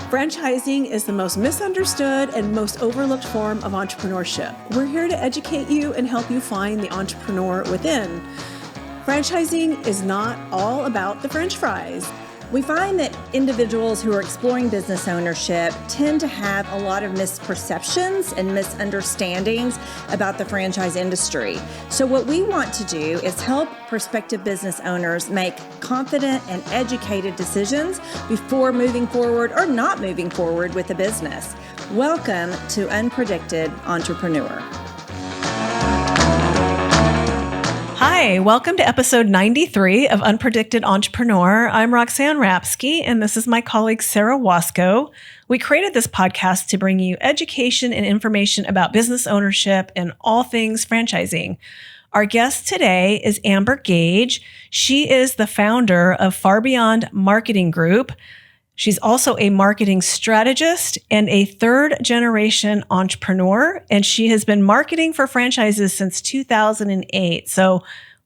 Franchising is the most misunderstood and most overlooked form of entrepreneurship. We're here to educate you and help you find the entrepreneur within. Franchising is not all about the French fries. We find that individuals who are exploring business ownership tend to have a lot of misperceptions and misunderstandings about the franchise industry. So what we want to do is help prospective business owners make confident and educated decisions before moving forward or not moving forward with a business. Welcome to Unpredicted Entrepreneur. Hi, welcome to episode 93 of Unpredicted Entrepreneur. I'm Roxanne Rapske, and this is my colleague, Sara Waskow. We created this podcast to bring you education and information about business ownership and all things franchising. Our guest today is Amber Gaige. She is the founder of Far Beyond Marketing Group. She's also a marketing strategist and a third-generation entrepreneur, and she has been marketing for franchises since 2008. So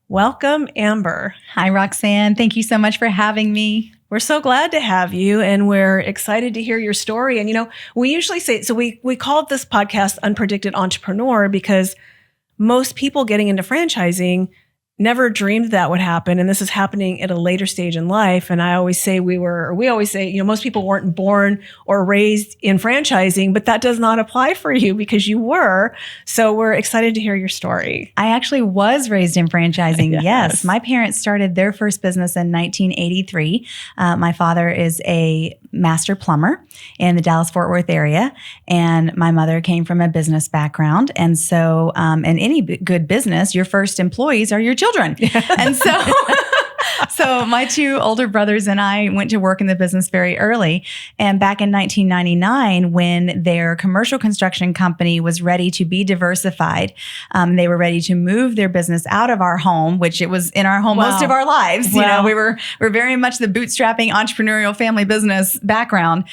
welcome, Amber. Hi, Roxanne. Thank you so much for having me. We're so glad to have you, and we're excited to hear your story. And, we usually say, so we called this podcast Unpredicted Entrepreneur because most people getting into franchising never dreamed that would happen. And this is happening at a later stage in life. And I always say we always say, most people weren't born or raised in franchising, but that does not apply for you because you were. So we're excited to hear your story. I actually was raised in franchising. Yes. My parents started their first business in 1983. My father is a master plumber in the Dallas-Fort Worth area. And my mother came from a business background. And so in any good business, your first employees are your children. And so my two older brothers and I went to work in the business very early. And back in 1999, when their commercial construction company was ready to be diversified, they were ready to move their business out of our home, which it was in our home most of our lives. Wow. We're very much the bootstrapping entrepreneurial family business background.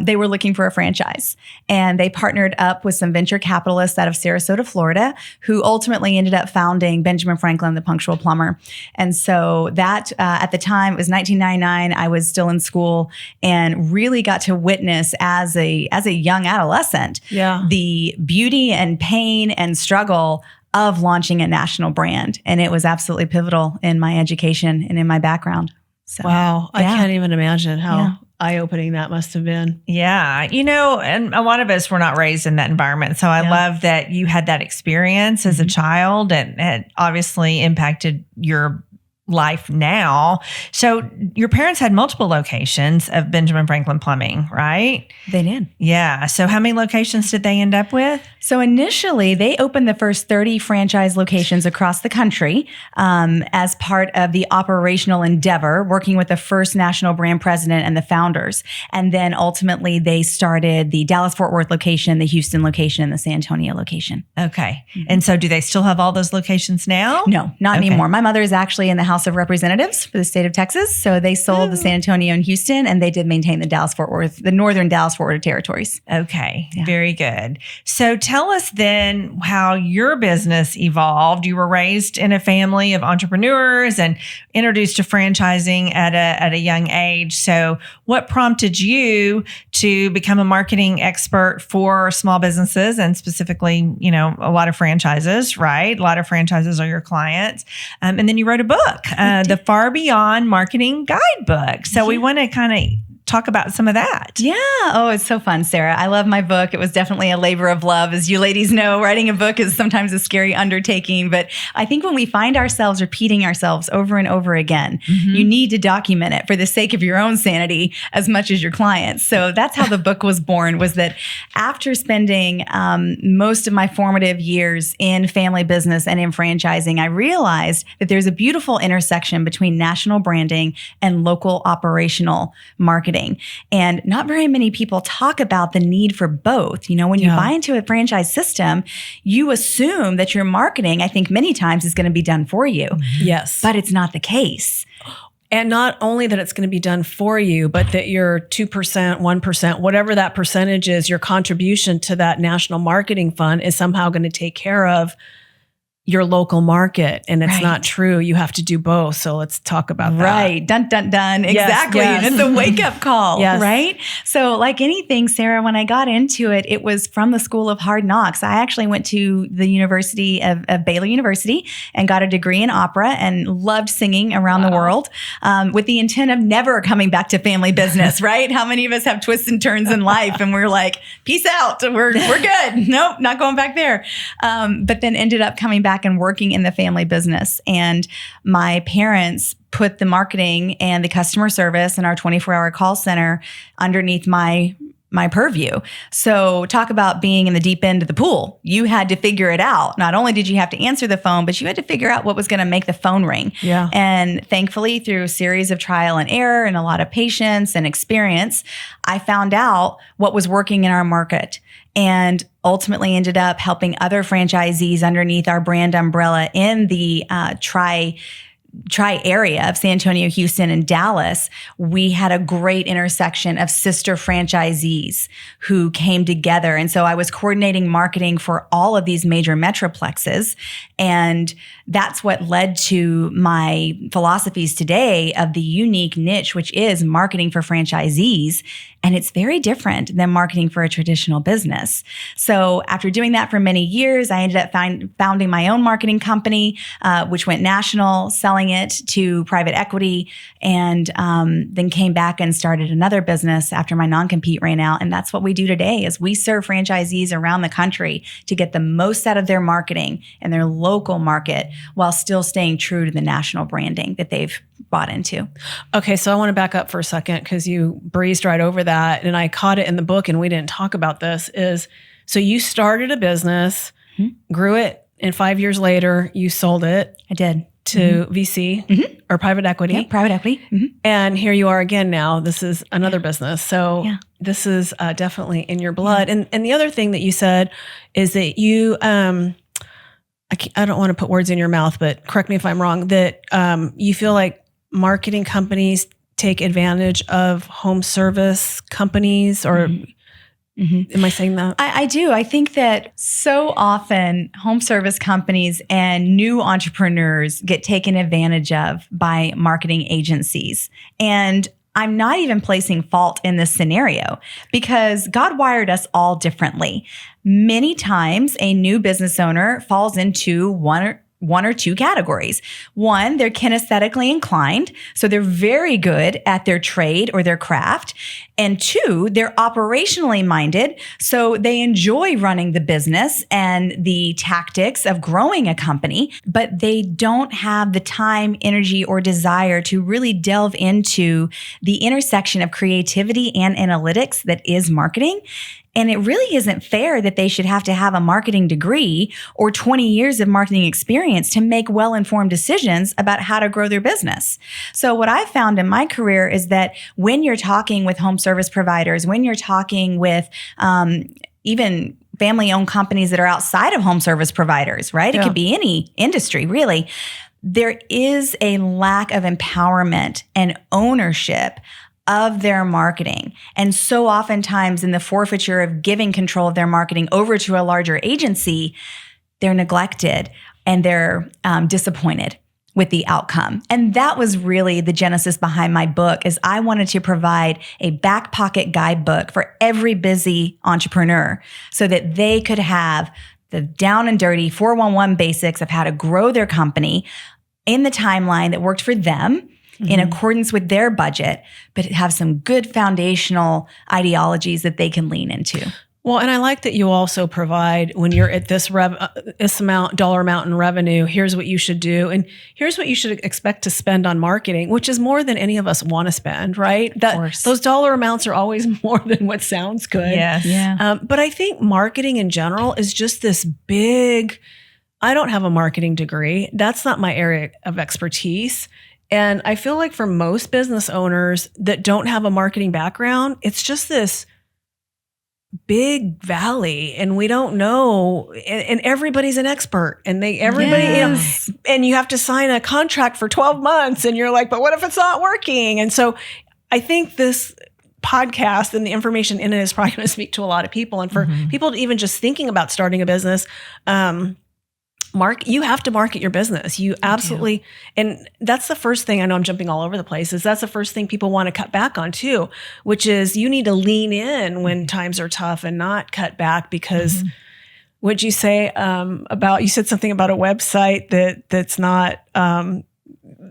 They were looking for a franchise, and they partnered up with some venture capitalists out of Sarasota, Florida, who ultimately ended up founding Benjamin Franklin, the Punctual Plumber. And so that at the time, it was 1999. I was still in school and really got to witness as a young adolescent, the beauty and pain and struggle of launching a national brand. And it was absolutely pivotal in my education and in my background. So, wow. I can't even imagine how eye-opening that must have been. Yeah. And a lot of us were not raised in that environment. So I love that you had that experience as a child, and it obviously impacted your life now. So your parents had multiple locations of Benjamin Franklin Plumbing, right? They did. Yeah. So how many locations did they end up with? So initially, they opened the first 30 franchise locations across the country as part of the operational endeavor, working with the first national brand president and the founders. And then ultimately, they started the Dallas-Fort Worth location, the Houston location, and the San Antonio location. Okay. And so do they still have all those locations now? No, not anymore. My mother is actually in the House of Representatives for the state of Texas. So they sold the San Antonio and Houston, and they did maintain the Dallas-Fort Worth, the northern Dallas-Fort Worth territories. Okay. Very good. So tell us then how your business evolved. You were raised in a family of entrepreneurs and introduced to franchising at a young age. So what prompted you to become a marketing expert for small businesses and specifically, a lot of franchises, right? A lot of franchises are your clients. And then you wrote a book, the Far Beyond Marketing Guidebook. So we want to kind of talk about some of that. Yeah. Oh, it's so fun, Sara. I love my book. It was definitely a labor of love. As you ladies know, writing a book is sometimes a scary undertaking. But I think when we find ourselves repeating ourselves over and over again, you need to document it for the sake of your own sanity as much as your clients. So that's how the book was born, was that after spending most of my formative years in family business and in franchising, I realized that there's a beautiful intersection between national branding and local operational marketing. And not very many people talk about the need for both. When you buy into a franchise system, you assume that your marketing, I think many times, is going to be done for you. Yes. But it's not the case. And not only that it's going to be done for you, but that your 2%, 1%, whatever that percentage is, your contribution to that national marketing fund is somehow going to take care of your local market, and it's Right. not true. You have to do both. So let's talk about that. Right. Dun, dun, dun. Exactly. yes. And it's a wake up call, Yes. right? So like anything, Sarah, when I got into it, it was from the School of Hard Knocks. I actually went to the University of Baylor University and got a degree in opera and loved singing around the world with the intent of never coming back to family business, right? How many of us have twists and turns in life and we're like, peace out. We're good. Nope, not going back there. But then ended up coming back and working in the family business. And my parents put the marketing and the customer service and our 24-hour call center underneath my purview. So talk about being in the deep end of the pool. You had to figure it out. Not only did you have to answer the phone, but you had to figure out what was going to make the phone ring. Yeah. And thankfully, through a series of trial and error and a lot of patience and experience, I found out what was working in our market and ultimately ended up helping other franchisees underneath our brand umbrella in the tri area of San Antonio, Houston, and Dallas. We had a great intersection of sister franchisees who came together. And so I was coordinating marketing for all of these major metroplexes. And that's what led to my philosophies today of the unique niche, which is marketing for franchisees. And it's very different than marketing for a traditional business. So after doing that for many years, I ended up founding my own marketing company, which went national, selling it to private equity, and then came back and started another business after my non-compete ran out. And that's what we do today is we serve franchisees around the country to get the most out of their marketing and their local market while still staying true to the national branding that they've bought into. Okay, so I want to back up for a second because you breezed right over that, and I caught it in the book, and we didn't talk about this. So you started a business, grew it, and 5 years later, you sold it. I did. To VC or private equity. Yep, private equity. And here you are again now. This is another business. So this is definitely in your blood. And the other thing that you said is that you, I don't want to put words in your mouth, but correct me if I'm wrong, that you feel like marketing companies take advantage of home service companies or am I saying that? I do. I think that so often home service companies and new entrepreneurs get taken advantage of by marketing agencies. And I'm not even placing fault in this scenario because God wired us all differently. Many times a new business owner falls into one or two categories. One, they're kinesthetically inclined, so they're very good at their trade or their craft. And two, they're operationally minded, so they enjoy running the business and the tactics of growing a company, but they don't have the time, energy, or desire to really delve into the intersection of creativity and analytics that is marketing. And it really isn't fair that they should have to have a marketing degree or 20 years of marketing experience to make well-informed decisions about how to grow their business. So what I've found in my career is that when you're talking with home service providers, when you're talking with even family-owned companies that are outside of home service providers, right? It could be any industry, really. There is a lack of empowerment and ownership of their marketing. And so oftentimes in the forfeiture of giving control of their marketing over to a larger agency, they're neglected and they're disappointed with the outcome. And that was really the genesis behind my book is I wanted to provide a back pocket guidebook for every busy entrepreneur so that they could have the down and dirty 411 basics of how to grow their company in the timeline that worked for them in accordance with their budget, but have some good foundational ideologies that they can lean into. Well, and I like that you also provide when you're at this dollar amount in revenue, here's what you should do. And here's what you should expect to spend on marketing, which is more than any of us want to spend, right? Of course. Those dollar amounts are always more than what sounds good. Yes. Yeah. But I think marketing in general is just this big, I don't have a marketing degree. That's not my area of expertise. And I feel like for most business owners that don't have a marketing background, it's just this big valley and we don't know. And everybody's an expert and Yes. and you have to sign a contract for 12 months and you're like, but what if it's not working? And so I think this podcast and the information in it is probably going to speak to a lot of people. And for people even just thinking about starting a business, you have to market your business. You absolutely, and that's the first thing. I know I'm jumping all over the place. That's the first thing people want to cut back on too, which is you need to lean in when times are tough and not cut back because what'd you say you said something about a website that's not,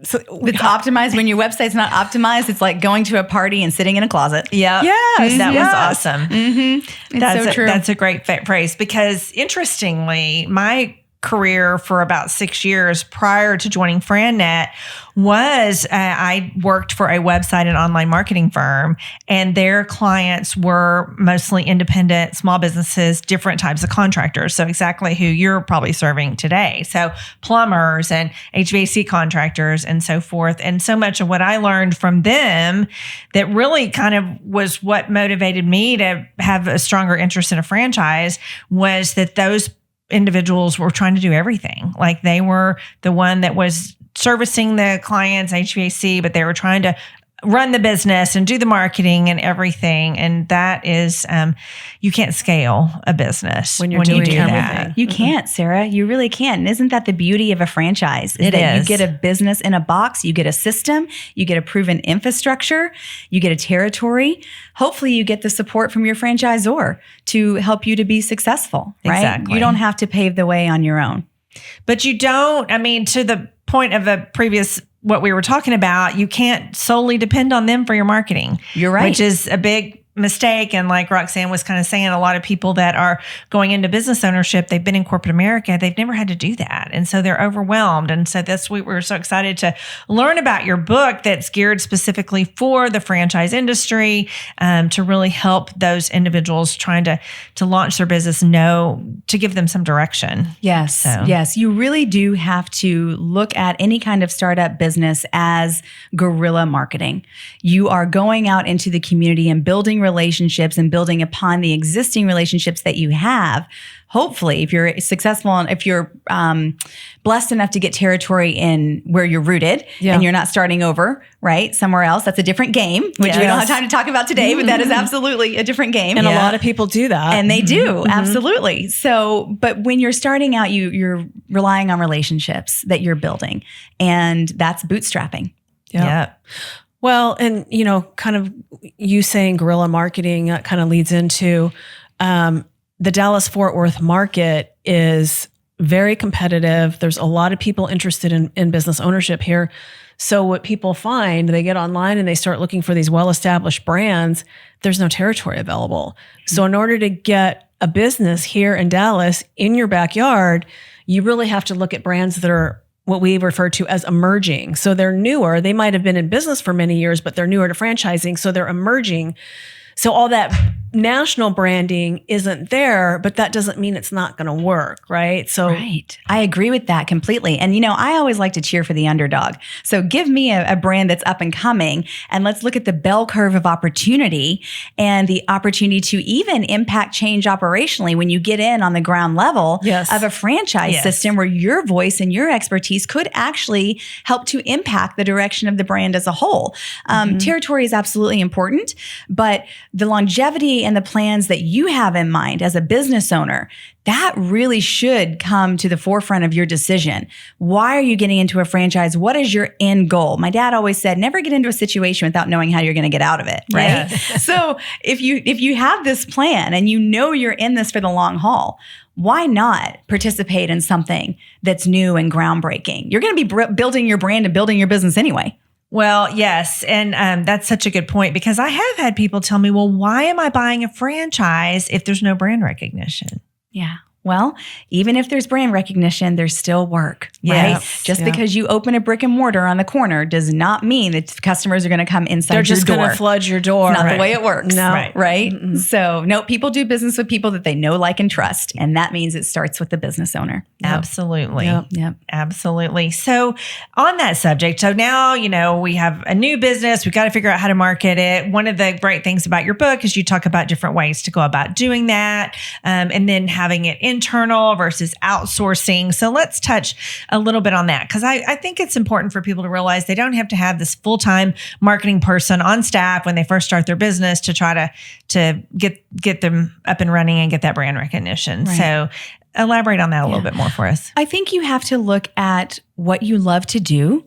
it's optimized. When your website's not optimized, it's like going to a party and sitting in a closet. Yeah. Yes. That was awesome. It's so true. That's a great phrase because interestingly, my career for about 6 years prior to joining FranNet was I worked for a website and online marketing firm, and their clients were mostly independent small businesses, different types of contractors. So exactly who you're probably serving today. So plumbers and HVAC contractors and so forth. And so much of what I learned from them that really kind of was what motivated me to have a stronger interest in a franchise was that those individuals were trying to do everything. Like they were the one that was servicing the clients, HVAC, but they were trying to run the business and do the marketing and everything. And that is, you can't scale a business when you do that. You can't, Sarah. You really can't. And isn't that the beauty of a franchise? Is that you get a business in a box, you get a system, you get a proven infrastructure, you get a territory. Hopefully you get the support from your franchisor to help you to be successful, right? Exactly. You don't have to pave the way on your own. But you don't, to the point of a previous what we were talking about, you can't solely depend on them for your marketing. You're right. Which is a big mistake. And like Roxanne was kind of saying, a lot of people that are going into business ownership, they've been in corporate America, they've never had to do that. And so they're overwhelmed. And so that's what we're so excited to learn about your book that's geared specifically for the franchise industry, to really help those individuals trying to launch their business to give them some direction. Yes. Yes. You really do have to look at any kind of startup business as guerrilla marketing. You are going out into the community and building relationships and building upon the existing relationships that you have. Hopefully, if you're successful and if you're blessed enough to get territory in where you're rooted and you're not starting over, right, somewhere else, that's a different game, which we don't have time to talk about today, but that is absolutely a different game. And a lot of people do that. And they do, absolutely. So, but when you're starting out, you're relying on relationships that you're building, and that's bootstrapping. Yeah. Well, and kind of you saying guerrilla marketing kind of leads into the Dallas-Fort Worth market is very competitive. There's a lot of people interested in business ownership here. So what people find, they get online and they start looking for these well-established brands. There's no territory available. So in order to get a business here in Dallas in your backyard, you really have to look at brands that are what we refer to as emerging. So they're newer. They might have been in business for many years, but they're newer to franchising. So they're emerging. So all that national branding isn't there, but that doesn't mean it's not going to work, right? So right. I agree with that completely. And I always like to cheer for the underdog. So give me a brand that's up and coming, and let's look at the bell curve of opportunity and the opportunity to even impact change operationally when you get in on the ground level of a franchise system where your voice and your expertise could actually help to impact the direction of the brand as a whole. Territory is absolutely important, but the longevity and the plans that you have in mind as a business owner, that really should come to the forefront of your decision. Why are you getting into a franchise? What is your end goal? My dad always said, never get into a situation without knowing how you're going to get out of it, right? Yes. So if you have this plan and you're in this for the long haul, why not participate in something that's new and groundbreaking? You're going to be building your brand and building your business anyway. Well, yes. And that's such a good point, because I have had people tell me, well, why am I buying a franchise if there's no brand recognition? Yeah. Well, even if there's brand recognition, there's still work, right? Just because you open a brick and mortar on the corner does not mean that customers are going to come inside your door. They're just going to flood your door. It's not the way it works. No. Right? Mm-mm. So, no, people do business with people that they know, like, and trust. And that means it starts with the business owner. Absolutely. Yep. Absolutely. So on that subject, so now, we have a new business. We've got to figure out how to market it. One of the great things about your book is you talk about different ways to go about doing that, and then having it internal versus outsourcing. So let's touch a little bit on that, because I think it's important for people to realize they don't have to have this full-time marketing person on staff when they first start their business to try to get them up and running and get that brand recognition. Right. So elaborate on that a little bit more for us. I think you have to look at what you love to do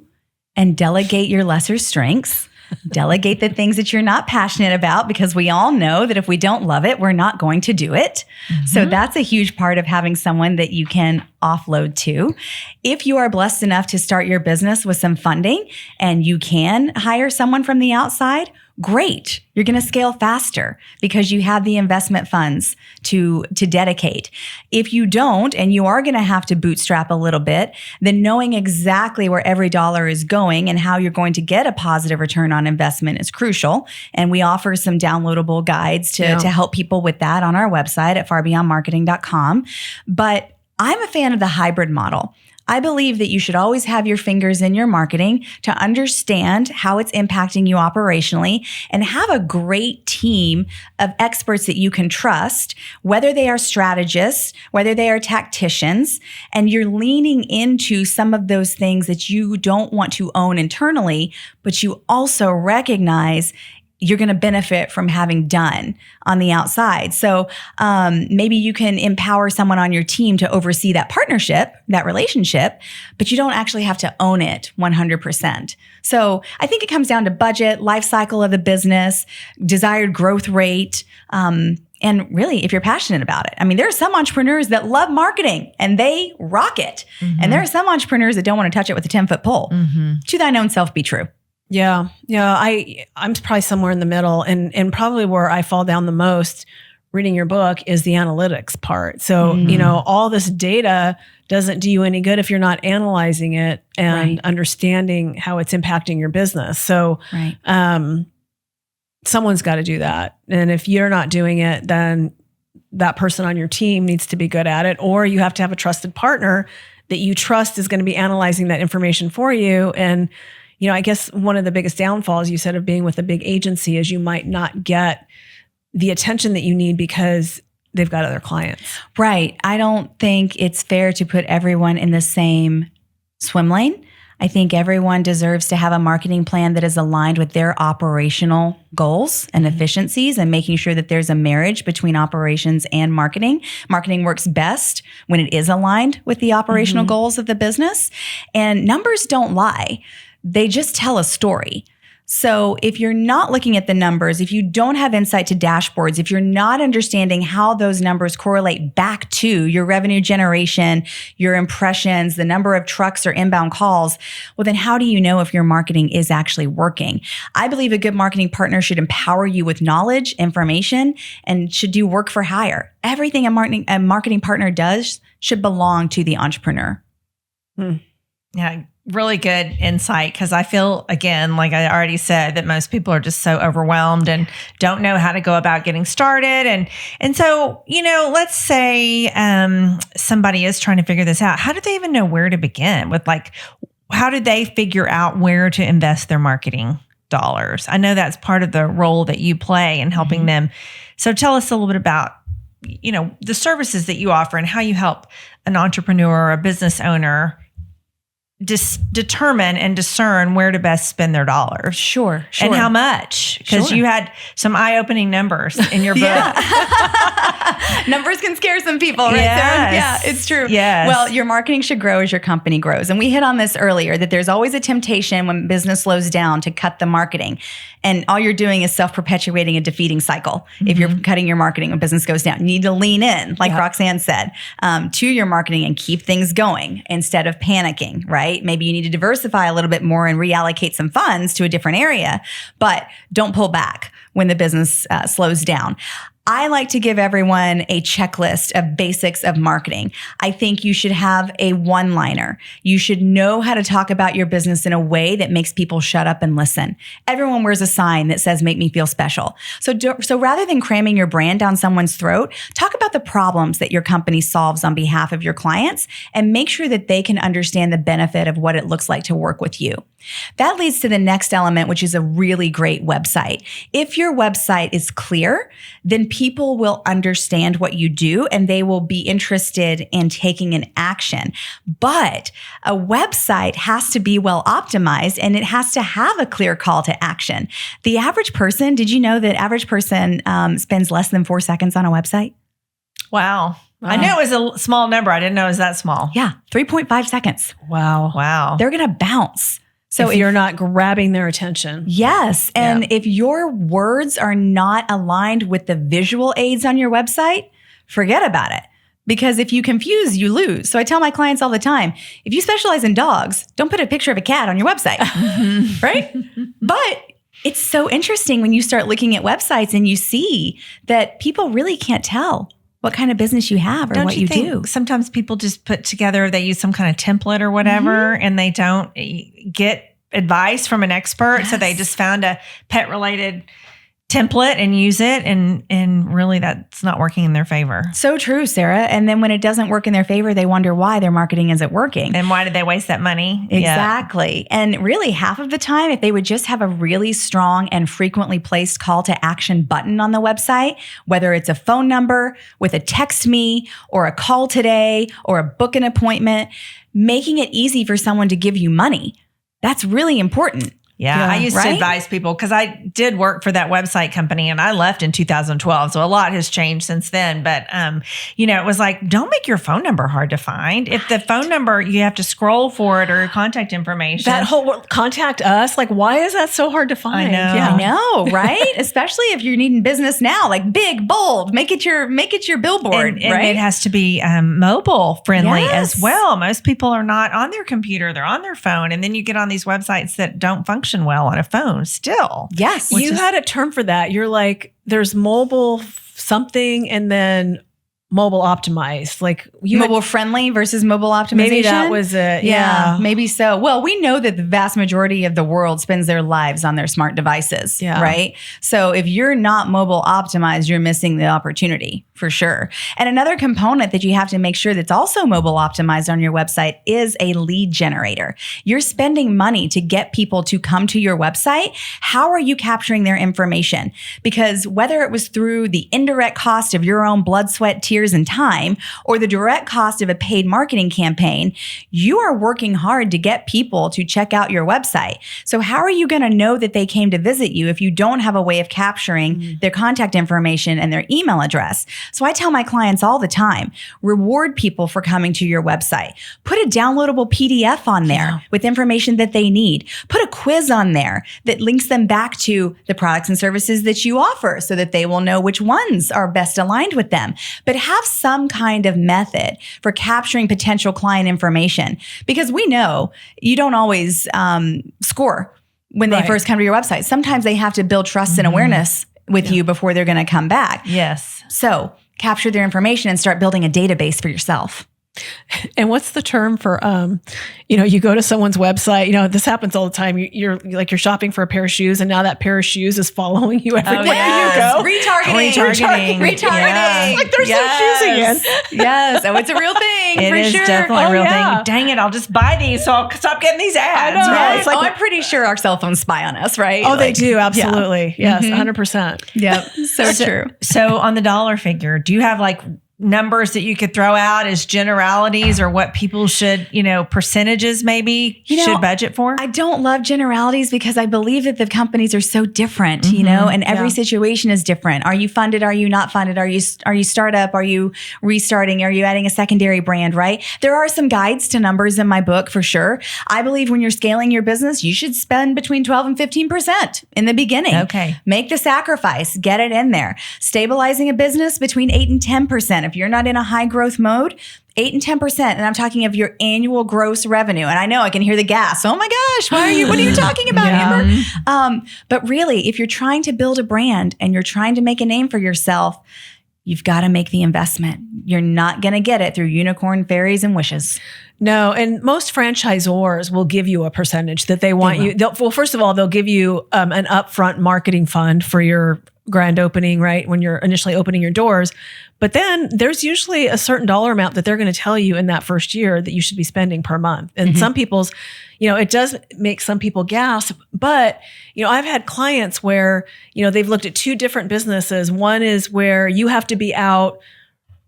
and delegate your lesser strengths. Delegate the things that you're not passionate about, because we all know that if we don't love it, we're not going to do it. So that's a huge part of having someone that you can offload to. If you are blessed enough to start your business with some funding and you can hire someone from the outside, great. You're going to scale faster because you have the investment funds to dedicate. If you don't, and you are going to have to bootstrap a little bit, then knowing exactly where every dollar is going and how you're going to get a positive return on investment is crucial. And we offer some downloadable guides to help people with that on our website at farbeyondmarketing.com. But I'm a fan of the hybrid model. I believe that you should always have your fingers in your marketing to understand how it's impacting you operationally, and have a great team of experts that you can trust, whether they are strategists, whether they are tacticians, and you're leaning into some of those things that you don't want to own internally, but you also recognize you're going to benefit from having done on the outside. So maybe you can empower someone on your team to oversee that partnership, that relationship, but you don't actually have to own it 100%. So I think it comes down to budget, life cycle of the business, desired growth rate, and really, if you're passionate about it. I mean, there are some entrepreneurs that love marketing and they rock it. And there are some entrepreneurs that don't want to touch it with a 10-foot pole. To thine own self be true. Yeah. I'm probably somewhere in the middle, and probably where I fall down the most reading your book is the analytics part. So, all this data doesn't do you any good if you're not analyzing it and understanding how it's impacting your business. So, someone's got to do that. And if you're not doing it, then that person on your team needs to be good at it, or you have to have a trusted partner that you trust is going to be analyzing that information for you. And I guess one of the biggest downfalls, you said, of being with a big agency is you might not get the attention that you need because they've got other clients. Right. I don't think it's fair to put everyone in the same swim lane. I think everyone deserves to have a marketing plan that is aligned with their operational goals and efficiencies, and making sure that there's a marriage between operations and marketing. Marketing works best when it is aligned with the operational goals of the business. And numbers don't lie. They just tell a story. So if you're not looking at the numbers, if you don't have insight to dashboards, if you're not understanding how those numbers correlate back to your revenue generation, your impressions, the number of trucks or inbound calls, well, then how do you know if your marketing is actually working? I believe a good marketing partner should empower you with knowledge, information, and should do work for hire. Everything a marketing partner does should belong to the entrepreneur. Yeah. Really good insight, because I feel, again, like I already said, that most people are just so overwhelmed and don't know how to go about getting started. And so, let's say somebody is trying to figure this out. How do they even know where to begin with? Like, how do they figure out where to invest their marketing dollars? I know that's part of the role that you play in helping them. So tell us a little bit about, the services that you offer and how you help an entrepreneur or a business owner determine and discern where to best spend their dollars. Sure. And how much, because you had some eye-opening numbers in your book. Numbers can scare some people, right? Yes. Yeah, it's true. Yes. Well, your marketing should grow as your company grows. And we hit on this earlier, that there's always a temptation when business slows down to cut the marketing. And all you're doing is self-perpetuating a defeating cycle. If you're cutting your marketing when business goes down, you need to lean in, like Roxanne said, to your marketing and keep things going instead of panicking, right? Maybe you need to diversify a little bit more and reallocate some funds to a different area, but don't pull back when the business slows down. I like to give everyone a checklist of basics of marketing. I think you should have a one-liner. You should know how to talk about your business in a way that makes people shut up and listen. Everyone wears a sign that says, "Make me feel special." So rather than cramming your brand down someone's throat, talk about the problems that your company solves on behalf of your clients, and make sure that they can understand the benefit of what it looks like to work with you. That leads to the next element, which is a really great website. If your website is clear, then people will understand what you do and they will be interested in taking an action. But a website has to be well optimized, and it has to have a clear call to action. The average person, did you know that average person spends less than 4 seconds on a website? Wow. I knew it was a small number. I didn't know it was that small. Yeah, 3.5 seconds. Wow. They're going to bounce. So if you're not grabbing their attention. Yes. And if your words are not aligned with the visual aids on your website, forget about it. Because if you confuse, you lose. So I tell my clients all the time, if you specialize in dogs, don't put a picture of a cat on your website, right? But it's so interesting when you start looking at websites and you see that people really can't tell what kind of business you have or Don't what you you think do. Sometimes people just put together, they use some kind of template or whatever, and they don't get advice from an expert. So they just found a pet related template and use it. And really that's not working in their favor. So true, Sarah. And then when it doesn't work in their favor, they wonder why their marketing isn't working. And why did they waste that money? Exactly. Yeah. And really half of the time, if they would just have a really strong and frequently placed call to action button on the website, whether it's a phone number with a text me or a call today or a book an appointment, making it easy for someone to give you money. That's really important. Yeah, I used to advise people because I did work for that website company and I left in 2012. So a lot has changed since then. But, it was like, don't make your phone number hard to find. If the phone number, you have to scroll for it or your contact information. That whole contact us, like, why is that so hard to find? I know, right? Especially if you're needing business now, like big, bold, make it your billboard, and right? it has to be mobile friendly Yes. as well. Most people are not on their computer. They're on their phone. And then you get on these websites that don't function well on a phone still. Yes. You had a term for that. You're like, there's mobile something and then mobile optimized. Like mobile friendly versus mobile optimization. Maybe that was it. Yeah. Maybe so. Well, we know that the vast majority of the world spends their lives on their smart devices, right? So if you're not mobile optimized, you're missing the opportunity for sure. And another component that you have to make sure that's also mobile optimized on your website is a lead generator. You're spending money to get people to come to your website. How are you capturing their information? Because whether it was through the indirect cost of your own blood, sweat, tears, and time, or the direct cost of a paid marketing campaign, you are working hard to get people to check out your website. So how are you going to know that they came to visit you if you don't have a way of capturing their contact information and their email address? So I tell my clients all the time, reward people for coming to your website. Put a downloadable PDF on there with information that they need. Put a quiz on there that links them back to the products and services that you offer so that they will know which ones are best aligned with them. But have some kind of method for capturing potential client information, because we know you don't always score when they first come to your website. Sometimes they have to build trust and awareness with you before they're going to come back. Yes. So capture their information and start building a database for yourself. And what's the term for, you go to someone's website, this happens all the time. You're shopping for a pair of shoes and now that pair of shoes is following you everywhere you go. Retargeting. Yes. Like there's some shoes again. Yes. Oh, it's a real thing. It is definitely a real thing. Dang it. I'll just buy these. So I'll stop getting these ads. I know. Right? It's like, I'm pretty sure our cell phones spy on us, right? Oh, they do. Absolutely. Yeah. Yes. 100%. Yep. So true. So on the dollar figure, do you have like numbers that you could throw out as generalities or what people should, percentages maybe should budget for? I don't love generalities because I believe that the companies are so different, and every situation is different. Are you funded? Are you not funded? Are you startup? Are you restarting? Are you adding a secondary brand, right? There are some guides to numbers in my book for sure. I believe when you're scaling your business, you should spend between 12 and 15% in the beginning. Okay. Make the sacrifice, get it in there. Stabilizing a business between 8 and 10%. If you're not in a high growth mode, 8 and 10%. And I'm talking of your annual gross revenue. And I know I can hear the gas. Oh my gosh, what are you talking about, Amber? But really, if you're trying to build a brand and you're trying to make a name for yourself, you've got to make the investment. You're not going to get it through unicorn fairies and wishes. No, and most franchisors will give you a percentage that they want you. Well, first of all, they'll give you an upfront marketing fund for your grand opening, right? When you're initially opening your doors. But then there's usually a certain dollar amount that they're going to tell you in that first year that you should be spending per month. And some people's, it does make some people gasp, but, I've had clients where, they've looked at two different businesses. One is where you have to be out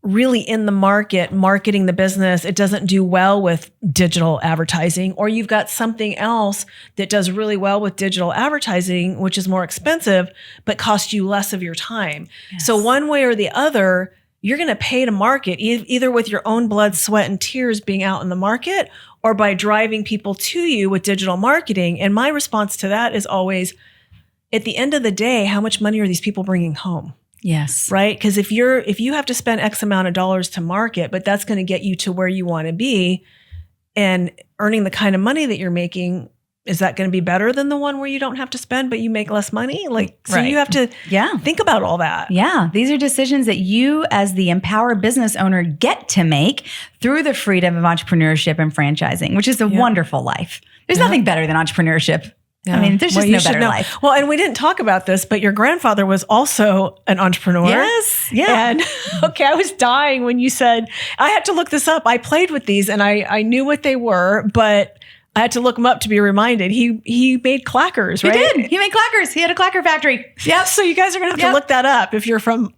really in the market, marketing the business. It doesn't do well with digital advertising, or you've got something else that does really well with digital advertising, which is more expensive, but costs you less of your time. Yes. So one way or the other, you're going to pay to market either with your own blood, sweat, and tears being out in the market or by driving people to you with digital marketing. And my response to that is always, at the end of the day, how much money are these people bringing home? Yes. Right? Because if you have to spend X amount of dollars to market, but that's going to get you to where you want to be and earning the kind of money that you're making, is that going to be better than the one where you don't have to spend, but you make less money? So you have to think about all that. Yeah. These are decisions that you as the empowered business owner get to make through the freedom of entrepreneurship and franchising, which is a wonderful life. There's nothing better than entrepreneurship. Yeah. I mean, there's just no better life. Well, and we didn't talk about this, but your grandfather was also an entrepreneur. Yes. Yeah. And I was dying when you said, I had to look this up. I played with these and I knew what they were, but I had to look him up to be reminded. He made clackers, right? He did. He made clackers. He had a clacker factory. Yeah. So you guys are going to have to look that up if you're from,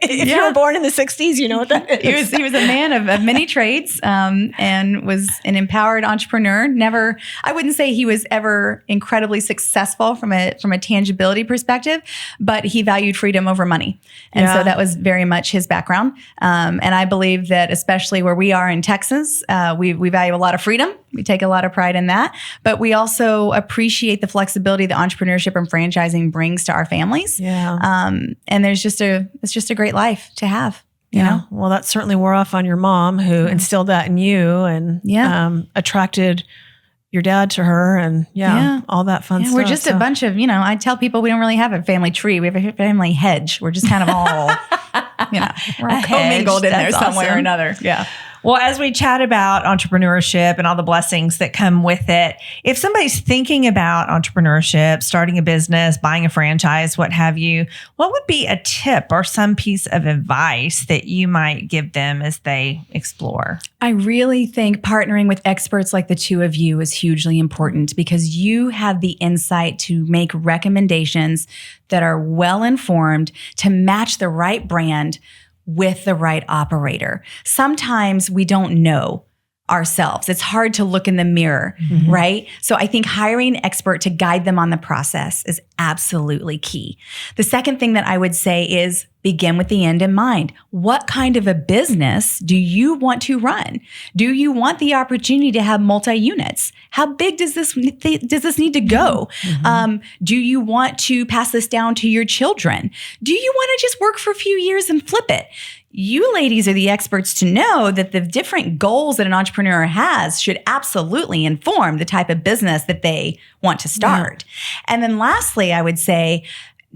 if you were born in the 60s, you know what that is. He was a man of many trades and was an empowered entrepreneur. Never, I wouldn't say he was ever incredibly successful from a tangibility perspective, but he valued freedom over money. And so that was very much his background. And I believe that especially where we are in Texas, we value a lot of freedom. We take a lot of pride in that, but we also appreciate the flexibility that entrepreneurship and franchising brings to our families. Yeah. And it's just a great life to have. You know? Well, that certainly wore off on your mom who instilled that in you and attracted your dad to her and all that fun stuff. We're just a bunch of, I tell people we don't really have a family tree. We have a family hedge. We're just kind of all, we're all commingled in there somewhere or another. Yeah. Well, as we chat about entrepreneurship and all the blessings that come with it, if somebody's thinking about entrepreneurship, starting a business, buying a franchise, what have you, what would be a tip or some piece of advice that you might give them as they explore? I really think partnering with experts like the two of you is hugely important because you have the insight to make recommendations that are well-informed to match the right brand with the right operator. Sometimes we don't know ourselves. It's hard to look in the mirror, right? So I think hiring an expert to guide them on the process is absolutely key. The second thing that I would say is begin with the end in mind. What kind of a business do you want to run? Do you want the opportunity to have multi-units? How big does this need to go? Do you want to pass this down to your children? Do you want to just work for a few years and flip it? You ladies are the experts to know that the different goals that an entrepreneur has should absolutely inform the type of business that they want to start. And then lastly, I would say,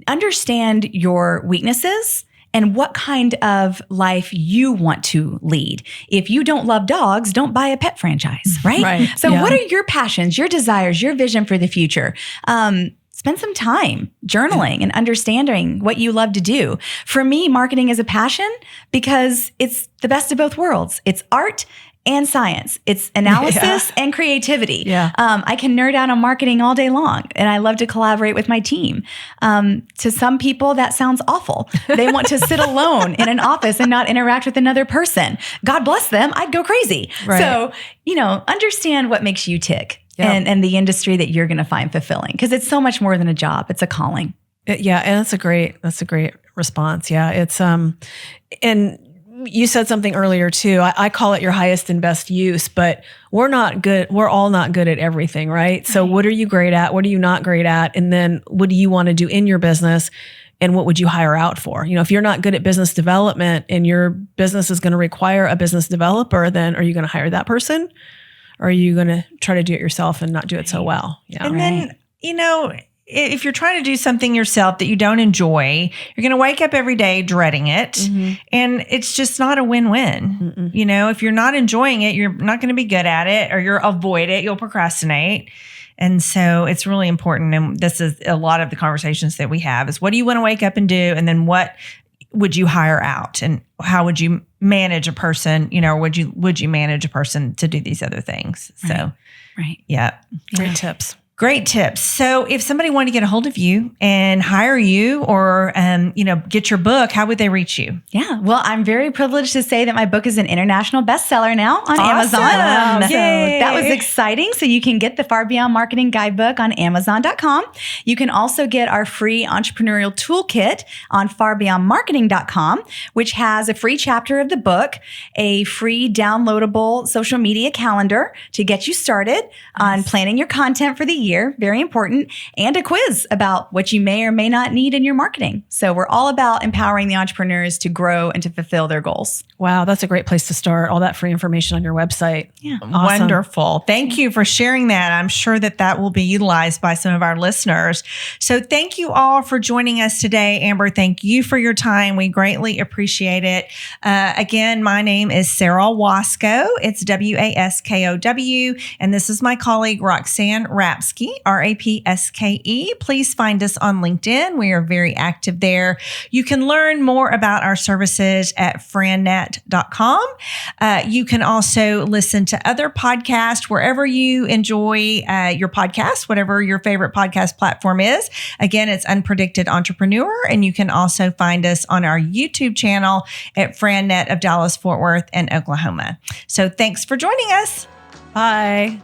understand your weaknesses and what kind of life you want to lead. If you don't love dogs, don't buy a pet franchise, right? So what are your passions, your desires, your vision for the future? Spend some time journaling and understanding what you love to do. For me, marketing is a passion because it's the best of both worlds. It's art and science. It's analysis and creativity. I can nerd out on marketing all day long, and I love to collaborate with my team. To some people, that sounds awful. They want to sit alone in an office and not interact with another person. God bless them. I'd go crazy. So, understand what makes you tick. And the industry that you're going to find fulfilling, because it's so much more than a job; it's a calling. And that's a great response. Yeah, it's and you said something earlier too. I call it your highest and best use, but we're not good. We're all not good at everything, right? So, what are you great at? What are you not great at? And then, what do you want to do in your business? And what would you hire out for? If you're not good at business development and your business is going to require a business developer, then are you going to hire that person? Or are you going to try to do it yourself and not do it so well? And then, if you're trying to do something yourself that you don't enjoy, you're going to wake up every day dreading it. And it's just not a win-win. If you're not enjoying it, you're not going to be good at it, or you'll avoid it, you'll procrastinate. And so it's really important. And this is a lot of the conversations that we have is, what do you want to wake up and do? And then what would you hire out, and how would you manage a person, or would you manage a person to do these other things? So, Great tips. Great tips. So if somebody wanted to get a hold of you and hire you or, get your book, how would they reach you? Yeah. Well, I'm very privileged to say that my book is an international bestseller now on Awesome. Amazon. So Yay. that was exciting. So you can get the Far Beyond Marketing Guidebook on Amazon.com. You can also get our free entrepreneurial toolkit on farbeyondmarketing.com, which has a free chapter of the book, a free downloadable social media calendar to get you started on planning your content for the year, very important, and a quiz about what you may or may not need in your marketing. So we're all about empowering the entrepreneurs to grow and to fulfill their goals. Wow, that's a great place to start. All that free information on your website. Yeah. Awesome. Wonderful. Thank you for sharing that. I'm sure that will be utilized by some of our listeners. So thank you all for joining us today. Amber, thank you for your time. We greatly appreciate it. Again, my name is Sara Waskow. It's Waskow. And this is my colleague, Roxanne Rapske, Rapske. Please find us on LinkedIn. We are very active there. You can learn more about our services at frannet.com. You can also listen to other podcasts wherever you enjoy your podcast, whatever your favorite podcast platform is. Again, it's Unpredicted Entrepreneur, and you can also find us on our YouTube channel at Frannet of Dallas, Fort Worth, and Oklahoma. So thanks for joining us. Bye.